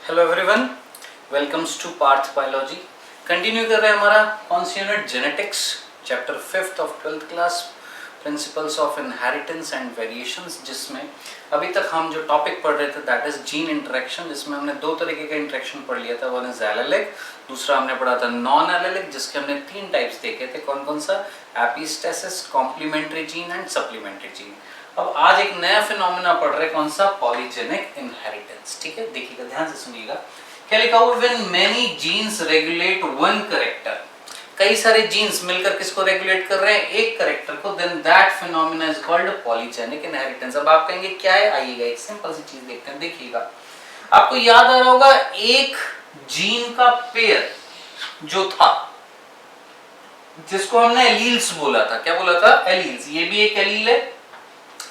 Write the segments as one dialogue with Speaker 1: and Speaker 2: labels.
Speaker 1: Hello everyone, welcomes to Parth biology. Continue कर रहे हैं हमारा कौन सी unit, genetics, chapter 5th of 12th class, principles of inheritance and variations, जिसमें अभी तक हम जो टॉपिक पढ़ रहे थे दैट इज जीन इंटरेक्शन, जिसमें हमने दो तरीके का इंटरेक्शन पढ़ लिया था। वन इज एलेलिक, दूसरा हमने पढ़ा था नॉन एलेलिक, जिसके हमने 3 टाइप्स देखे थे। कौन कौन सा? Epistasis, complementary gene and supplementary gene. अब आज एक नया फिनोमेना पढ़ रहे, कौन सा? Polygenic inheritance. ठीक है, देखिएगा, ध्यान से सुनिएगा। क्या लिखा हुआ? When many genes regulate one character, कई सारे जीन्स मिलकर किसको रेगुलेट कर रहे हैं? एक कैरेक्टर को, then that phenomena is called polygenic inheritance. अब आप कहेंगे क्या है? आइएगा एक सिंपल सी चीज देखते हैं। देखिएगा, आपको याद आ रहा होगा एक जीन का पेयर जो था, जिसको हमने एलील्स बोला था। क्या बोला था? एलील्स। ये भी एक एलील है,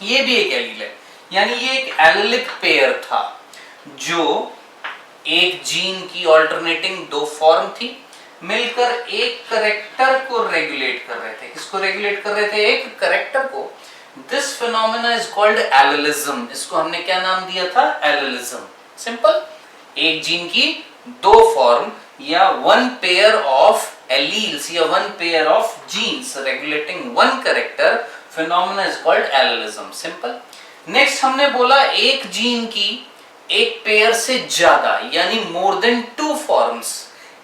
Speaker 1: ये भी एक एलील है, यानी ये एक एलिलिक पेयर था जो एक जीन की ऑल्टरनेटिंग 2 फॉर्म थी, मिलकर एक कैरेक्टर को रेगुलेट कर रहे थे। किसको रेगुलेट कर रहे थे? एक कैरेक्टर को। This phenomena is called allelism. इसको हमने क्या नाम दिया था? एलिलिज्म। सिंपल, एक जीन की 2 फॉर्म या 1 पेयर ऑफ एलील्स या 1 pair of genes regulating 1 character, phenomena is called allelism. Simple. Next हमने बोला एक जीन की एक पेयर से ज्यादा यानी मोर देन 2 फॉर्म्स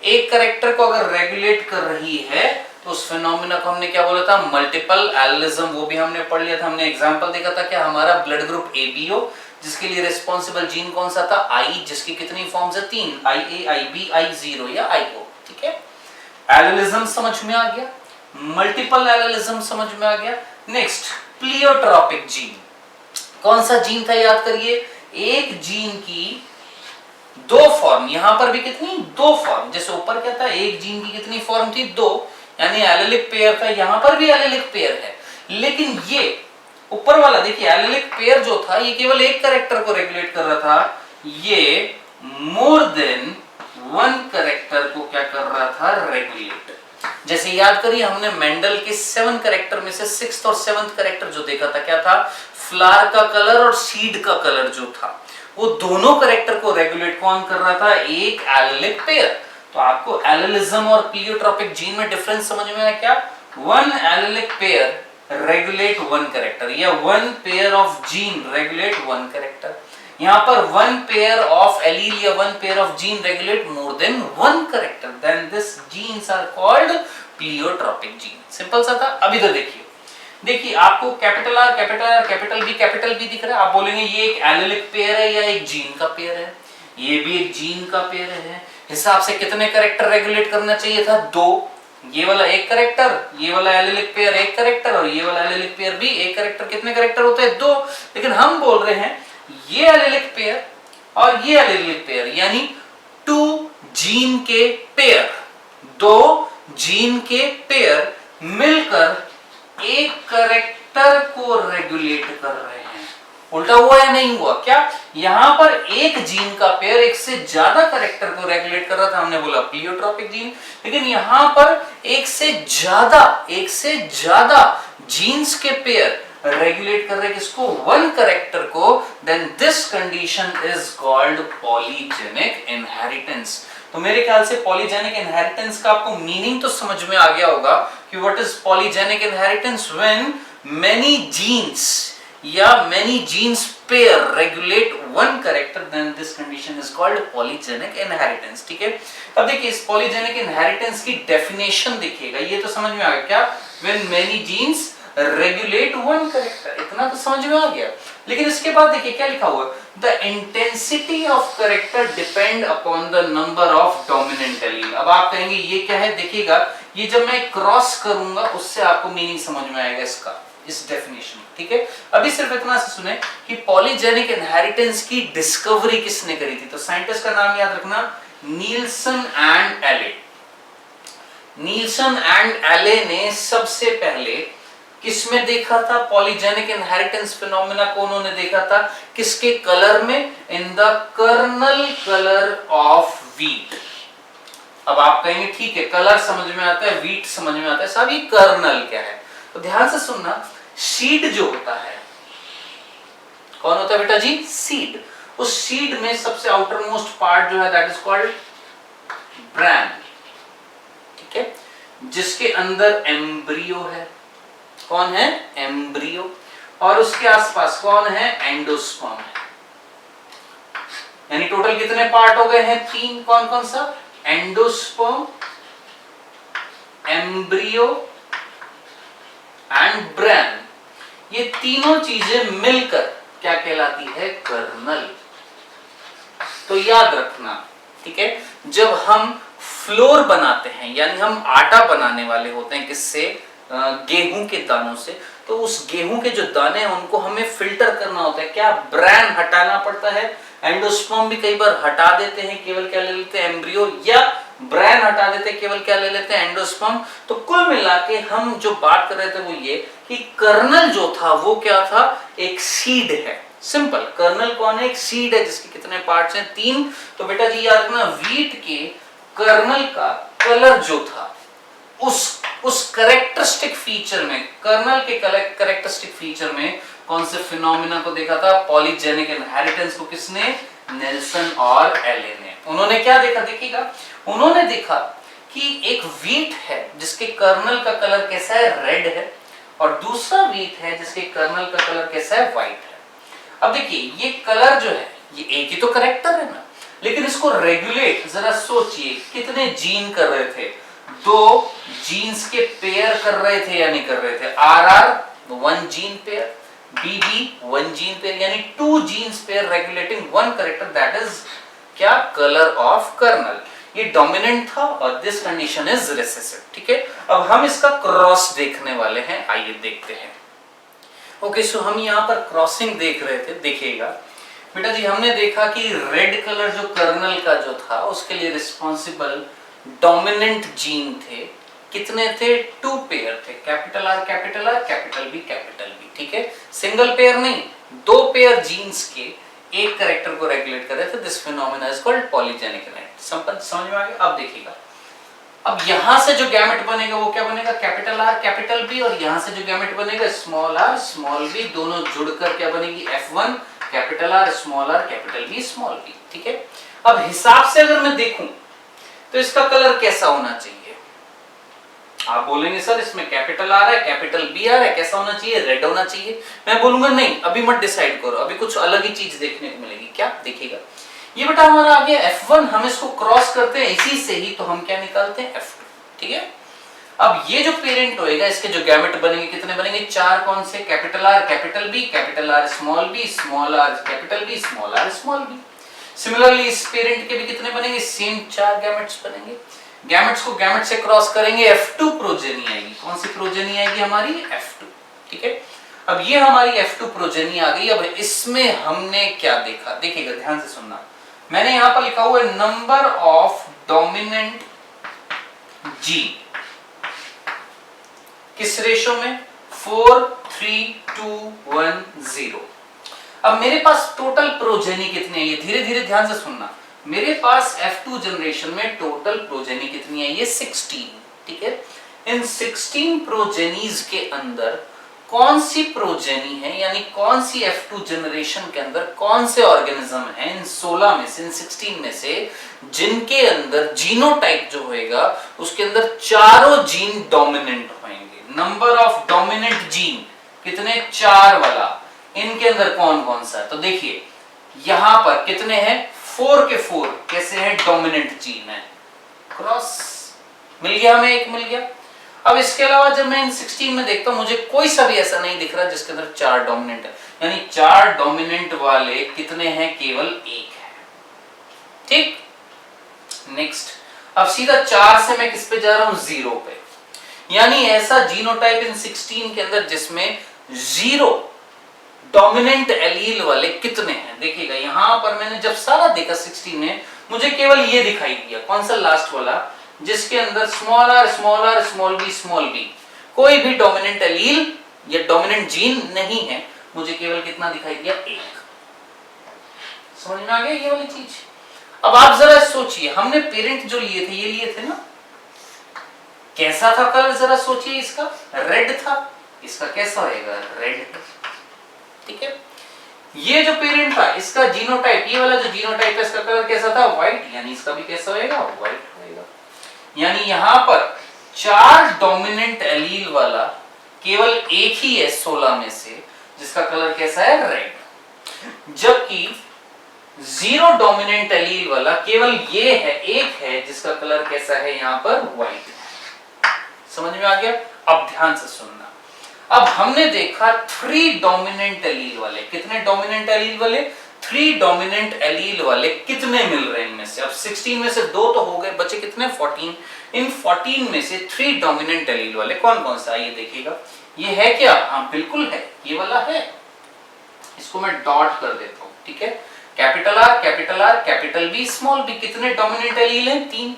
Speaker 1: एक कैरेक्टर को अगर रेगुलेट कर रही है तो उस फिनोमेना को हमने क्या बोला था? Multiple allelism. वो भी हमने पढ़ लिया था, हमने एग्जांपल देखा था। क्या? हमारा ब्लड ग्रुप एबीओ, जिसके लिए रिस्पांसिबल जीन कौन सा था? आई, जिसकी कितनी फॉर्म्स है? 3, IA, IB, I0 या IO। ठीक है, एलिलिज्म समझ में आ गया, मल्टीपल एलिलिज्म समझ में आ गया। Next, pleiotropic gene. कौन सा जीन था? याद करिए, एक जीन की 2 फॉर्म, यहां पर भी कितनी? 2 फॉर्म। जैसे ऊपर क्या था? एक जीन की कितनी फॉर्म थी? 2, यानी एलिलिक पेयर था। यहां पर भी एलिलिक पेयर है, लेकिन ये ऊपर वाला देखिए, एलिलिक पेयर जो था ये केवल एक कैरेक्टर को रेगुलेट कर रहा था, ये मोर देन 1 कैरेक्टर को क्या कर रहा था? रेगुलेट। जैसे याद करिए, हमने मेंडल के 7 कैरेक्टर में से 6th और 7th कैरेक्टर जो देखा था, क्या था? फ्लावर का कलर और सीड का कलर जो था, वो दोनों कैरेक्टर को रेगुलेट कौन कर रहा था? एक एलिलिक पेयर। तो आपको एलिलिज्म और प्लियोट्रॉपिक जीन में डिफरेंस समझ में आया क्या? 1 एलिलिक पेयर रेगुलेट 1 कैरेक्टर, या 1 pair of gene regulate 1 character. यहां पर 1 पेयर ऑफ एलील या 1 pair of gene regulate more than 1 character, then this genes are called pleiotropic gene. Simple सा था। अभी तो देखिए आपको कैपिटल आर, कैपिटल बी दिख रहा है। आप बोलेंगे ये एक एलिलिक पेयर है या एक जीन का पेयर है? ये भी एक जीन का पेयर है। हिसाब से कितने कैरेक्टर रेगुलेट करना चाहिए था? 2। ये वाला एक कैरेक्टर, ये वाला एलिलिक पेयर एक कैरेक्टर, और ये वाला एलिलिक पेयर भी एक कैरेक्टर। कितने कैरेक्टर होते हैं? 2। लेकिन हम बोल रहे हैं ये एलिलिक पेयर और ये एलिलिक पेयर, यानी 2 जीन के पेयर, 2 जीन के पेयर मिलकर एक कैरेक्टर को रेगुलेट कर रहे हैं। उल्टा हुआ या नहीं हुआ? क्या यहां पर एक जीन का पेयर एक से ज्यादा कैरेक्टर को रेगुलेट कर रहा था, हमने बोला प्लियोट्रॉपिक जीन। लेकिन यहां पर एक से ज्यादा जीन्स के पेयर रेगुलेट कर रहे किसको? 1 कैरेक्टर को, then this condition is called polygenic inheritance. तो मेरे ख्याल से पॉलीजेनिक इनहेरिटेंस का आपको मीनिंग तो समझ में आ गया होगा कि what is polygenic inheritance? When many genes या many genes pair regulate 1 character, then this condition is called polygenic inheritance. ठीक है, अब देखिए इस पॉलीजेनिक इनहेरिटेंस की डेफिनेशन देखिएगा। ये तो समझ में आ गया क्या? When many genes regulate 1 character, इतना तो समझ में आ गया। लेकिन इसके बाद देखिए क्या लिखा हुआ है? The intensity of character depend upon the number of dominant allele. अब आप कहेंगे ये क्या है? देखिएगा, ये जब मैं क्रॉस करूंगा उससे आपको मीनिंग समझ में आएगा इसका, इस डेफिनेशन। ठीक है, अभी सिर्फ इतना से सुने कि पॉलीजेनिक इनहेरिटेंस की डिस्कवरी किसने करी थी? तो साइंटिस्ट का नाम याद रखना, नील्सन एंड एले। नील्सन एंड एले ने सबसे पहले किसमें देखा था पॉलीजेनिक इनहेरिटेंस फिनोमेना को? उन्होंने देखा था किसके कलर में? In the kernel colour of wheat. अब आप कहेंगे ठीक है, कलर समझ में आता है, व्हीट समझ में आता है, साहब ये कर्नल क्या है? तो ध्यान से सुनना, सीड जो होता है, कौन होता है बेटा जी? सीड। उस सीड में सबसे आउटर मोस्ट पार्ट जो है दैट इज कॉल्ड ब्रैन, ठीक है, जिसके अंदर एम्ब्रियो है। कौन है? एम्ब्रियो। और उसके आसपास कौन है? एंडोस्पर्म है। यानी टोटल कितने पार्ट हो गए हैं? 3। कौन कौन सा? Endosperm, embryo and bran. ये तीनों चीजें मिलकर क्या कहलाती है? कर्नल। तो याद रखना, ठीक है, जब हम फ्लोर बनाते हैं यानी हम आटा बनाने वाले होते हैं किससे? गेहूं के दानों से, तो उस गेहूं के जो दाने हैं उनको हमें फिल्टर करना होता है। क्या? ब्रैन हटाना पड़ता है। एंडोस्पर्म भी कई बार हटा देते हैं, केवल क्या ले लेते हैं? एम्ब्रियो, या ब्रैन हटा देते हैं, केवल क्या ले लेते हैं? एंडोस्पर्म। तो कुल मिला के हम जो बात कर रहे थे वो ये कि कर्नल जो था वो क्या था? एक सीड है। सिंपल। कर्नल कौन है? एक सीड है जिसके कितने पार्ट्स हैं? 3। तो बेटा जी याद रखना, व्हीट के कर्नल का कलर जो था उस करेक्टरिस्टिक फीचर में, कर्नल के करेक्टरिस्टिक फीचर में कौन से फिनोमिना को देखा था? पॉलीजेनिक इनहेरिटेंस को। किसने? नेल्सन और एले ने। उन्होंने क्या देखा? देखिएगा, उन्होंने देखा कि एक व्हीट है जिसके कर्नल का कलर कैसा है? रेड है, और दूसरा व्हीट है जिसके कर्नल का कलर कैसा है? व्हाइट है। अब देखिए, ये कलर जो है ये एक ही तो करेक्टर है ना, लेकिन इसको रेगुलेट, जरा सोचिए, कितने जीन कर रहे थे? 2 जीन्स के पेयर कर रहे थे या नहीं कर रहे थे? RR 1 gene pair, BB 1 gene pair, यानी 2 genes pair regulating 1 character, that is क्या? Colour of kernel. ये डोमिनेंट था और दिस कंडीशन इज रिसेसिव, ठीक है। अब हम इसका क्रॉस देखने वाले हैं, आइए देखते हैं। ओके, सो हम यहाँ पर क्रॉसिंग देख रहे थे। देखिएगा बेटा जी, हमने देखा कि रेड कलर जो कर्नल का जो था उसके लिए रिस्पॉन्सिबल डोमिनेंट जीन थे। कितने थे? 2 पेयर थे, capital R capital R, capital B, ठीक है। सिंगल पेयर नहीं, 2 पेयर जीन्स के एक कैरेक्टर को रेगुलेट कर रहे थे। This phenomena is called polygenic inheritance. समझ में आ गया? अब देखिएगा, अब यहां से जो गैमेट बनेगा वो क्या बनेगा? कैपिटल R कैपिटल B, और यहां से जो गैमेट बनेगा स्मॉल r स्मॉल b, दोनों जुड़कर क्या बनेगी? F1 capital R small r capital B small b, ठीक है। अब हिसाब से अगर मैं देखूं तो इसका कलर कैसा होना चाहिए? आप बोलेंगे सर इसमें कैपिटल R है कैपिटल B आ रहा है, कैसा होना चाहिए? रेड होना चाहिए। मैं बोलूंगा नहीं, अभी मत डिसाइड करो, अभी कुछ अलग ही चीज देखने को मिलेगी। क्या? देखिएगा, ये बेटा हमारा आ गया F1, हम इसको क्रॉस करते हैं इसी से ही, तो हम क्या निकालते हैं? F2, ठीक है। अब ये जो पेरेंट होएगा इसके जो गैमेट बनेंगे कितने बनेंगे? 4। कौन से? Capital R capital B, capital R small b, small r capital B, small r small b। Similarly इस पेरेंट के भी कितने बनेंगे? सेम 4 गैमेट्स बनेंगे। गैमेट्स को गैमेट से क्रॉस करेंगे, F2 प्रोजेनी आएगी। कौन सी प्रोजेनी आएगी हमारी? F2, ठीक है। अब ये हमारी F2 प्रोजेनी आ गई। अब इसमें हमने क्या देखा? देखिएगा, ध्यान से सुनना। मैंने यहां पर लिखा हुआ है नंबर ऑफ डोमिनेंट जीन। किस रेशो में? 4 3 2 1 0। अब मेरे पास टोटल प्रोजेनी कितनी है? ये धीरे धीरे ध्यान से सुनना। मेरे पास F2 जनरेशन में टोटल प्रोजेनी कितनी है? ये 16, ठीक है। इन 16 प्रोजेनीज के अंदर कौन सी प्रोजेनी है, यानी कौन सी F2 जनरेशन के अंदर कौन से ऑर्गेनिज्म हैं इन 16 में से, इन 16 में से, जिनके अंदर जीनोटाइप जो होएगा उसके अंदर चारों जीन डोमिनेंट होंगे। नंबर ऑफ डोमिनेंट जीन कितने? 4 वाला। इनके अंदर कौन कौन सा है? तो देखिए यहां पर कितने हैं? 4 के 4 कैसे हैं? डोमिनेंट जीन है। क्रॉस मिल गया हमें, एक मिल गया। अब इसके अलावा जब मैं इन 16 में देखता हूं मुझे कोई सा भी ऐसा नहीं दिख रहा जिसके अंदर 4 डोमिनेंट है, यानी 4 डोमिनेंट वाले कितने हैं? केवल 1 है, ठीक। नेक्स्ट, अब सीधा 4 से मैं किस पे जा रहा हूं? 0 पे। यानी ऐसा जीनोटाइप इन 16 के अंदर जिसमें 0 डोमिनेंट एलील वाले कितने हैं? देखिएगा यहां पर मैंने जब सारा देखा 16 में, मुझे केवल ये दिखाई दिया। कौन सा? लास्ट वाला, जिसके अंदर स्मॉल r स्मॉल b, कोई भी डोमिनेंट एलील या डोमिनेंट जीन नहीं है। मुझे केवल कितना दिखाई दिया? 1। समझ में आ गया ये वाली चीज? अब आप जरा सोचिए, हमने पेरेंट जो लिए थे, ये लिए थे ना, कैसा था कलर? जरा सोचिए, इसका रेड था, इसका कैसा होएगा? रेड, ठीक है। ये जो पेरेंट था इसका जीनोटाइप, ये वाला जो जीनोटाइप है इसका कलर कैसा था? व्हाइट, यानी इसका भी कैसा होएगा? व्हाइट होएगा। यानी यहां पर 4 डोमिनेंट एलील वाला केवल एक ही है 16 में से जिसका कलर कैसा है? रेड। जबकि 0 डोमिनेंट एलील वाला केवल ये है, एक है जिसका कलर कैसा है? यहां पर व्हाइट। समझ में आ गया? अब ध्यान से सुनना। अब हमने देखा 3 डोमिनेंट एलील वाले, कितने डोमिनेंट एलील वाले? 3 डोमिनेंट एलील वाले कितने मिल रहे हैं इनमें से? अब 16 में से 2 तो हो गए, बचे कितने? 14। इन 14 में से 3 डोमिनेंट एलील वाले कौन कौन सा? ये देखिएगा, ये है क्या? हाँ बिल्कुल है, ये वाला है। इसको मैं डॉट कर देता हूं, ठीक है? Capital R, capital R, capital B, small b. कितने डोमिनेंट एलील हैं? 3।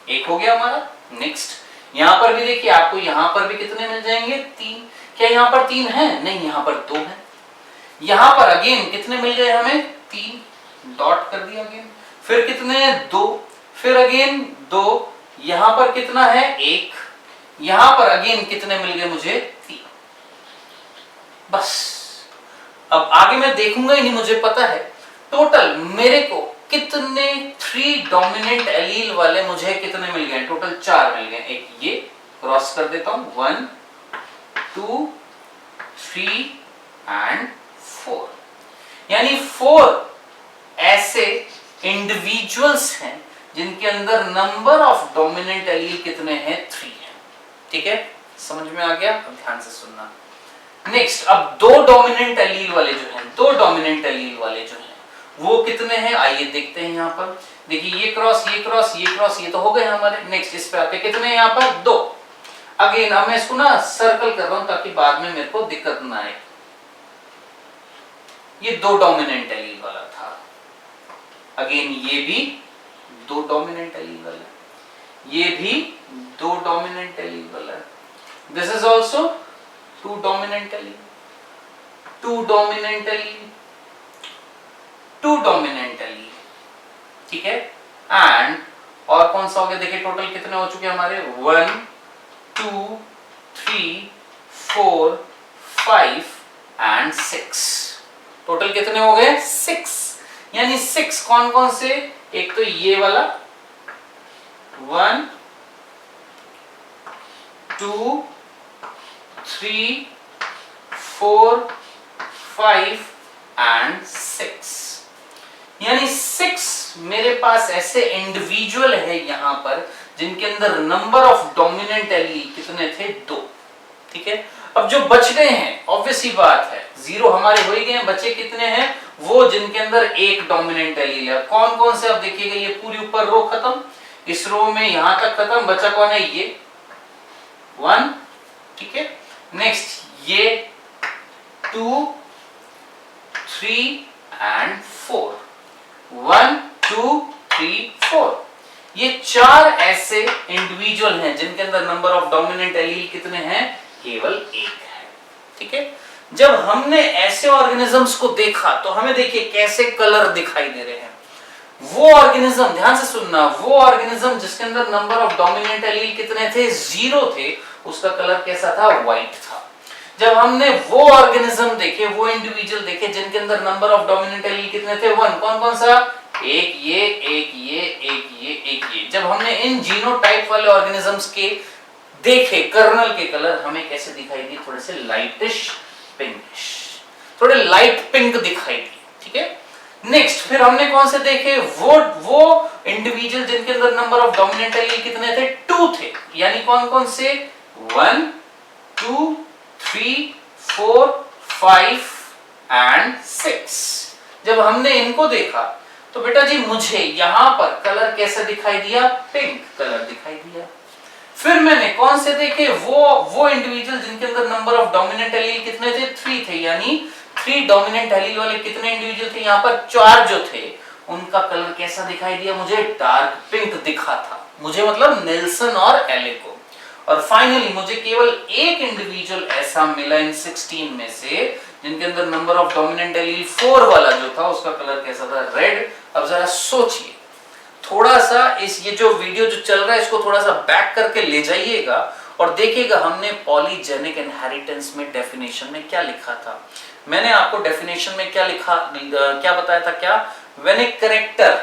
Speaker 1: एक हो गया हमारा। नेक्स्ट यहां पर भी देखिए, आपको यहां पर भी कितने मिल जाएंगे? 3। क्या यहां पर 3 है? नहीं, यहां पर 2 है। यहां पर अगेन कितने मिल गए हमें? 3, डॉट कर दिया अगेन। फिर कितने हैं? 2, फिर अगेन 2, यहां पर कितना है? 1, यहां पर अगेन कितने मिल गए मुझे? 3। बस अब आगे मैं देखूंगा ही नहीं, मुझे पता है टोटल मेरे को कितने 3 डोमिनेंट एलील वाले मुझे कितने मिल गए? टोटल 4 मिल गए। एक ये क्रॉस कर देता हूं, 1 2 3 एंड 4। यानी 4 ऐसे इंडिविजुअल्स हैं जिनके अंदर नंबर ऑफ डोमिनेंट एलील कितने हैं? 3 है। ठीक है, समझ में आ गया? अब ध्यान से सुनना। नेक्स्ट, अब 2 डोमिनेंट एलील वाले जो हैं, 2 डोमिनेंट एलील वाले जो हैं वो कितने हैं? आइए देखते हैं। यहां पर देखिए, ये क्रॉस, ये क्रॉस, ये क्रॉस, ये तो हो गए हमारे। नेक्स्ट इस पे आते कितने? यहां पर 2। अगेन अब मैं इसको ना सर्कल कर रहा हूं ताकि बाद में मेरे को दिक्कत ना आए। ये 2 डोमिनेंट एलील वाला था। अगेन ये भी 2 डोमिनेंट एलील वाला, ये भी 2 डोमिनेंट एलील वाला। This is also 2 dominant allele, 2 dominant allele, 2 dominant allele. ठीक है, एंड और कौन सा हो गया? देखिए टोटल कितने हो चुके हमारे? 1 2 3 4 5 एंड 6। टोटल कितने हो गए? 6। यानी 6 कौन कौन से? एक तो ये वाला 1 2 3 4 5 एंड 6। यानी 6 मेरे पास ऐसे इंडिविजुअल है यहां पर जिनके अंदर नंबर ऑफ डोमिनेंट एलील कितने थे? 2। ठीक है, अब जो बच गए हैं ऑब्वियस ही बात है, 0 हमारे हो ही गए हैं, बचे कितने हैं? वो जिनके अंदर एक डोमिनेंट एलील है। कौन कौन से? अब देखिएगा, ये पूरी ऊपर रो खत्म, इस रो में यहां तक खत्म, बचा कौन है? ये 1। ठीक है, नेक्स्ट ये 2 3 एंड 4, 1 2 3 4। ये 4 ऐसे इंडिविजुअल हैं जिनके अंदर नंबर ऑफ डोमिनेंट एलील कितने हैं? केवल 1 है। ठीक है, जब हमने ऐसे ऑर्गेनिजम्स को देखा तो हमें देखिए कैसे कलर दिखाई दे रहे हैं। वो ऑर्गेनिज्म, ध्यान से सुनना, वो ऑर्गेनिज्म जिसके अंदर नंबर ऑफ डोमिनेंट एलील कितने थे? 0 थे, उसका कलर कैसा था? व्हाइट था। जब हमने वो ऑर्गेनिज्म देखे, वो इंडिविजुअल देखे जिनके अंदर नंबर ऑफ डोमिनेंट एलील कितने थे? 1। कौन कौन सा? एक ये, एक ये, एक ये, एक ये। जब हमने इन जीनोटाइप वाले ऑर्गेनिजम्स के देखे कर्नल के कलर, हमें कैसे दिखाई दिए? थोड़े से लाइटिश पिंकिश, थोड़े लाइट पिंक दिखाई दिए। ठीक है, नेक्स्ट फिर हमने कौन से देखे? वो इंडिविजुअल जिनके अंदर नंबर ऑफ डोमिनेंट एलील कितने थे? 2 थे। यानी कौन कौन से? 1 2 3 4 5 एंड 6। जब हमने इनको देखा तो बेटा जी मुझे यहां पर कलर कैसा दिखाई दिया? पिंक कलर दिखाई दिया। फिर मैंने कौन से देखे? वो इंडिविजुअल जिनके अंदर नंबर ऑफ डोमिनेंट एलील कितने थे? 3 थे। यानी 3 डोमिनेंट एलील वाले कितने इंडिविजुअल थे? यहां पर 4 जो थे, उनका कलर कैसा दिखाई दिया? मुझे डार्क पिंक दिखा था। मुझे मतलब नेल्सन और एले को। और फाइनली मुझे केवल एक इंडिविजुअल ऐसा मिला इन 16 में से जिनके अंदर नंबर ऑफ डोमिनेंट एलील 4 वाला जो था, उसका कलर कैसा था? रेड। अब जरा सोचिए, थोड़ा सा ये जो वीडियो जो चल रहा है इसको थोड़ा सा बैक करके ले जाइएगा और देखिएगा हमने पॉलीजेनिक इनहेरिटेंस में डेफिनेशन में क्या लिखा था। मैंने आपको डेफिनेशन में क्या लिखा, क्या बताया था, क्या, when a character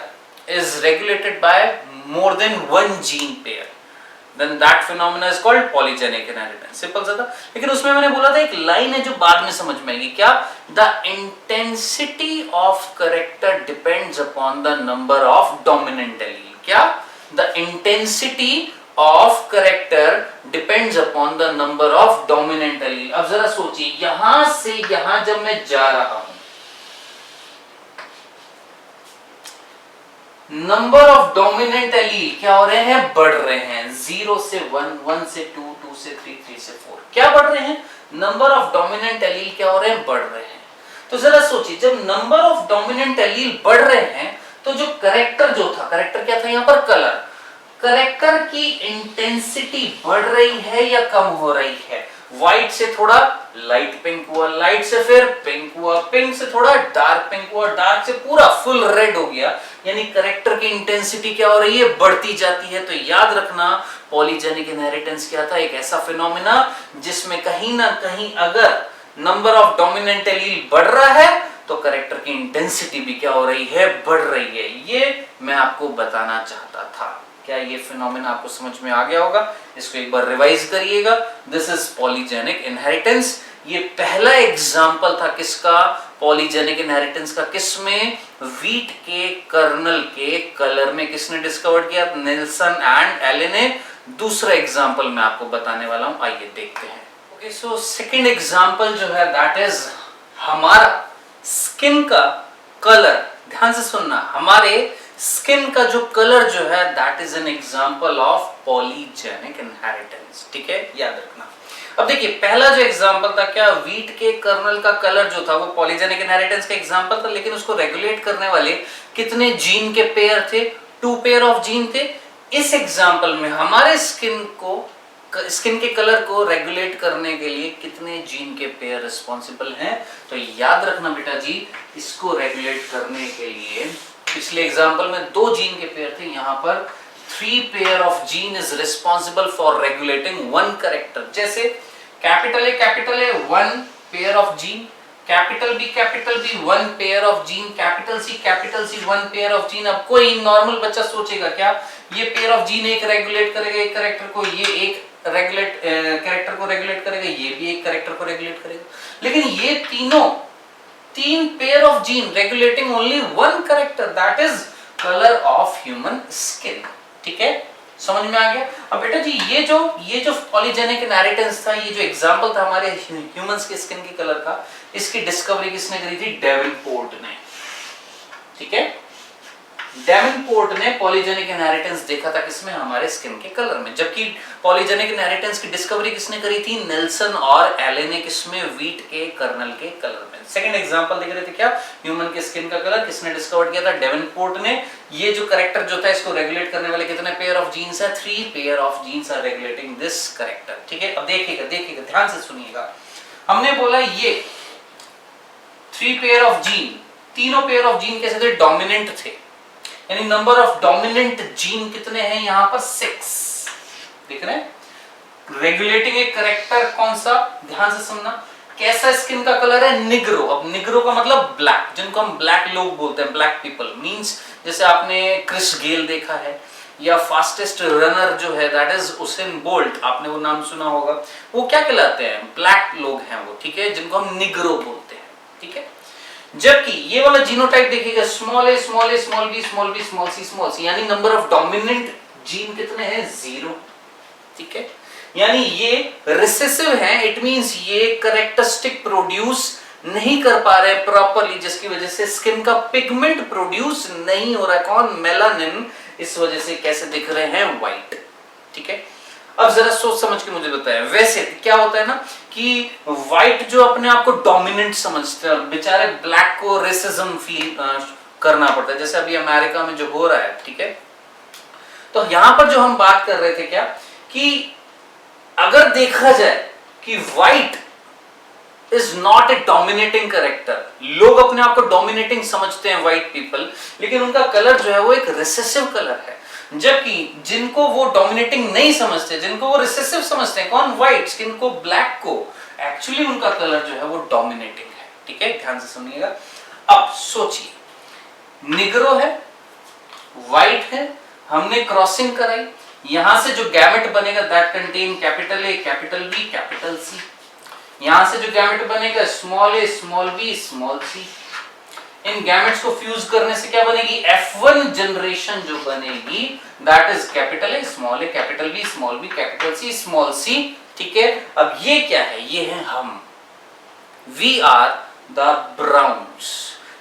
Speaker 1: is regulated by more than one gene pair then that phenomena is called polygenic inheritance. Simple सा था, लेकिन उसमें मैंने बोला था एक लाइन है जो बाद में समझ में आएगी, क्या, the intensity of character depends upon the number of dominant allele. क्या, the intensity of character depends upon the number of dominant allele. अब जरा सोचिए, यहां से यहां जब मैं जा रहा हूं, नंबर ऑफ डोमिनेंट एलील क्या हो रहे हैं, बढ़ रहे हैं, 0 से 1, 1 से 2, 2 से 3, 3 से 4, क्या बढ़ रहे हैं, नंबर ऑफ डोमिनेंट एलील क्या हो रहे हैं, बढ़ रहे हैं। तो जरा सोचिए, जब नंबर ऑफ डोमिनेंट एलील बढ़ रहे हैं तो जो करेक्टर जो था, करेक्टर क्या था यहाँ पर, कलर, करेक्टर की इंटेंसिटी बढ़ रही है या कम हो रही है, व्हाइट से थोड़ा लाइट पिंक हुआ, लाइट से फिर पिंक हुआ, पिंक से थोड़ा डार्क पिंक हुआ, डार्क से पूरा फुल रेड हो गया, यानी करेक्टर की इंटेंसिटी क्या हो रही है, बढ़ती जाती है। तो याद रखना, पॉलीजेनिक इनहेरिटेंस क्या था, एक ऐसा फिनोमेना जिसमें कहीं ना कहीं अगर नंबर ऑफ डोमिनेंट एलील बढ़ रहा है तो करेक्टर की इंटेंसिटी भी क्या हो रही है, बढ़ रही है। ये मैं आपको बताना चाहता था। क्या ये फिनोमेना आपको समझ में आ गया होगा? इसको एक बार रिवाइज करिएगा। This is polygenic inheritance. ये पहला एग्जांपल था किसका, पॉलीजेनिक इनहेरिटेंस का, किसमें, व्हीट के कर्नल के कलर में। किसने डिस्कवर किया, नेल्सन एंड एले ने। दूसरा एग्जांपल मैं आपको बताने वाला हूं, आइए देखते हैं। ओके, सो सेकंड एग्जांपल जो है दैट इज हमारा स्किन का कलर। ध्यान से सुनना, हमारे स्किन का जो कलर जो है that is an example of polygenic inheritance. ठीक है, याद रखना। अब देखिए, पहला जो एग्जांपल था, क्या, व्हीट के कर्नल का कलर जो था वो पॉलीजेनिक इनहेरिटेंस का एग्जांपल था, लेकिन उसको रेगुलेट करने वाले कितने जीन के पेयर थे, 2 पेयर ऑफ जीन थे। इस एग्जांपल में हमारे स्किन के कलर को रेगुलेट करने के लिए कितने जीन के पेयर रिस्पॉन्सिबल हैं? तो याद रखना बेटा जी, इसको रेगुलेट करने के लिए पिछले एग्जांपल में 2 जीन के पेयर थे, यहां पर 3 pair of gene is responsible for regulating 1 character. जैसे capital A 1 pair of gene, capital B 1 pair of gene, capital C 1 pair of gene. अब कोई नॉर्मल बच्चा सोचेगा क्या, ये पेयर ऑफ जीन एक रेगुलेट करेगा एक कैरेक्टर को, ये एक कैरेक्टर को रेगुलेट करेगा, ये भी एक कैरेक्टर को रेगुलेट करेगा, लेकिन ये तीनों 3 pair of gene regulating only 1 character, that is colour of human skin. ठीक है, समझ में आ गया? अब बेटा जी, ये जो पॉलीजेनिक इनहेरिटेंस था, ये जो एग्जांपल था हमारे ह्यूमंस के स्किन के कलर का, इसकी डिस्कवरी किसने करी थी, डेवेनपोर्ट ने। ठीक है, डेवेनपोर्ट ने पॉलीजेनिक इनहेरिटेंस देखा था किसमें, हमारे स्किन के कलर में। जबकि पॉलीजेनिक इनहेरिटेंस की डिस्कवरी किसने करी थी, नेल्सन और एले ने। किसमें, व्हीट के कर्नल के कलर में। सेकंड एग्जांपल देख रहे थे क्या, ह्यूमन के स्किन का कलर किसने डिस्कवर किया था, डेवेनपोर्ट ने। ये जो कैरेक्टर जो था, इसको रेगुलेट करने वाले कितने पेयर ऑफ जीन्स है, 3 pair of genes are regulating this character. ठीक है, अब देखिएगा ध्यान से सुनिएगा। हमने बोला ये 3 पेयर ऑफ जीन, तीनों पेयर ऑफ जीन कैसे थे, डोमिनेंट थे, यानी नंबर ऑफ डोमिनेंट जीन कितने हैं यहाँ पर, 6। देख रहे हैं, रेगुलेटिंग एक कैरेक्टर कौन सा, ध्यान से सुनना। कैसा स्किन का कलर है, निग्रो। अब निग्रो का मतलब ब्लैक, जिनको हम ब्लैक लोग बोलते हैं, ब्लैक पीपल मींस, जैसे आपने क्रिस गेल देखा है, या फास्टेस्ट रनर जो है दैट इज उसेन बोल्ट, आपने वो नाम सुना होगा, वो क्या कहलाते हैं, ब्लैक लोग हैं वो। ठीक है, जिनको हम निग्रो बोलते हैं। ठीक है, जबकि ये वाला जीनोटाइप देखिएगा, small A small A small B small B small C, यानी नंबर ऑफ डोमिनेंट जीन कितने हैं, 0। ठीक है, यानी ये रिसेसिव है, इट मींस ये कैरेक्टरिस्टिक प्रोड्यूस नहीं कर पा रहे प्रॉपर्ली, जिसकी वजह से स्किन का पिगमेंट प्रोड्यूस नहीं हो रहा है। कौन, मेलानिन। इस वजह से कैसे दिख रहे हैं, व्हाइट। ठीक है, अब जरा सोच समझ के मुझे बताएं, वैसे क्या होता है ना कि व्हाइट जो अपने आप को डोमिनेंट समझते हैं, बेचारे ब्लैक को रेसिज्म फील करना पड़ता है, जैसे अभी अमेरिका में जो हो रहा है। ठीक है, तो यहां पर जो हम बात कर रहे थे क्या, कि अगर देखा जाए कि white is not a dominating character, लोग अपने आप को डोमिनेटिंग समझते हैं व्हाइट पीपल, लेकिन उनका कलर जो है वो एक रिसेसिव कलर है। जबकि जिनको वो डोमिनेटिंग नहीं समझते, जिनको वो रिसेसिव समझते हैं, कौन, व्हाइट, जिनको ब्लैक को, एक्चुअली उनका कलर जो है वो डोमिनेटिंग है। ठीक है, ध्यान से सुनिएगा। अब सोचिए, निग्रो है, व्हाइट है, हमने क्रॉसिंग कराई, यहां से जो गैमेट बनेगा that contain capital A, capital B, capital C. यहां से जो गैमेट बनेगा small A, small B, small C. इन गैमेट्स को फ्यूज करने से क्या बनेगी, F1 जनरेशन जो बनेगी that is capital A, small A, capital B, small B, capital C, small C. ठीक है, अब ये क्या है, ये है हम, वी आर द ब्राउन्स,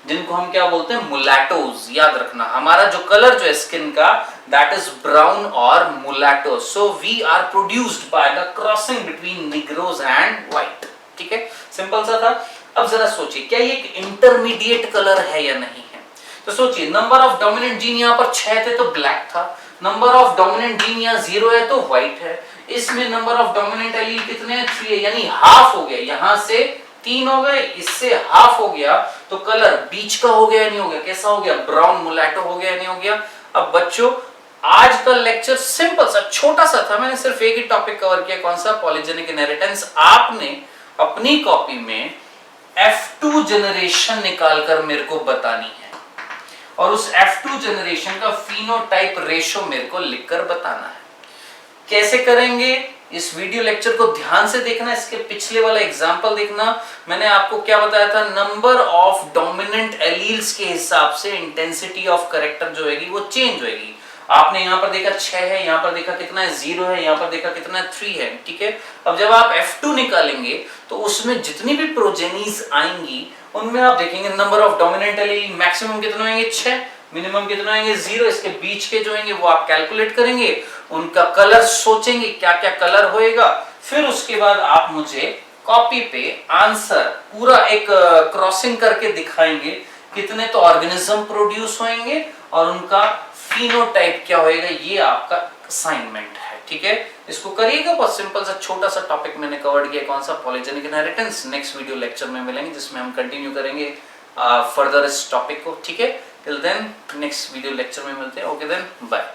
Speaker 1: जिनको हम क्या बोलते हैं, मुलैटोज। याद रखना, हमारा जो कलर जो है स्किन का दैट इज ब्राउन और mulatto. So we are produced by the crossing between negroes and white. ठीक है, सिंपल सा था। अब जरा सोचिए, क्या ये एक इंटरमीडिएट कलर है या नहीं है? तो सोचिए, नंबर ऑफ डोमिनेंट जीन यहाँ पर 6 थे तो ब्लैक था, नंबर ऑफ डोमिनेंट जीन यहाँ 0 है तो व्हाइट है। इसमें नंबर ऑफ डोमिनेंट एलील कितने हैं, 3 है, यानी हाफ हो गया। यहां से 3 हो गए, इससे हाफ हो गया, तो कलर बीच का हो गया या नहीं हो गया, कैसा हो गया, ब्राउन मुलैटो हो गया या नहीं हो गया। अब बच्चों, आज का लेक्चर सिंपल सा छोटा सा था, मैंने सिर्फ एक ही टॉपिक कवर किया, कौन सा, पॉलीजेनिक इनहेरिटेंस। आपने अपनी कॉपी में F2 जनरेशन निकालकर मेरे को बतानी है और उस F2 जनरेशन का फिनोटाइप रेशो मेरे को लिखकर बताना है। कैसे करेंगे, इस वीडियो लेक्चर को ध्यान से देखना, इसके पिछले वाला एग्जांपल देखना। मैंने आपको क्या बताया था, नंबर ऑफ डोमिनेंट एलील्स के हिसाब से इंटेंसिटी ऑफ कैरेक्टर जो होगी वो चेंज होगी। आपने यहां पर देखा 6 है, यहां पर देखा कितना है, 0 है, यहां पर देखा कितना है, 3 है। ठीक है, अब जब आप F2 निकालेंगे तो उसमें जितनी भी प्रोजेनीज आएंगी उनमें आप देखेंगे number of dominant allele maximum कितने होंगे, 6, मिनिमम कितने होंगे, 0। इसके बीच के जो होंगे वो आप कैलकुलेट करेंगे, उनका कलर सोचेंगे क्या क्या कलर होएगा, फिर उसके बाद आप मुझे कॉपी पे आंसर पूरा एक क्रॉसिंग करके दिखाएंगे कितने तो ऑर्गेनिज्म प्रोड्यूस होंगे और उनका फिनोटाइप क्या होएगा। ये आपका असाइनमेंट है। ठीक है, इसको करिएगा, बहुत सिंपल सा छोटा सा टॉपिक मैंने कवर किया, कौन सा, polygenic inheritance. Next video lecture में मिलेंगे जिसमें हम कंटिन्यू करेंगे फर्दर इस टॉपिक को। ठीक है, till then next video lecture में मिलते हैं। Okay then, bye.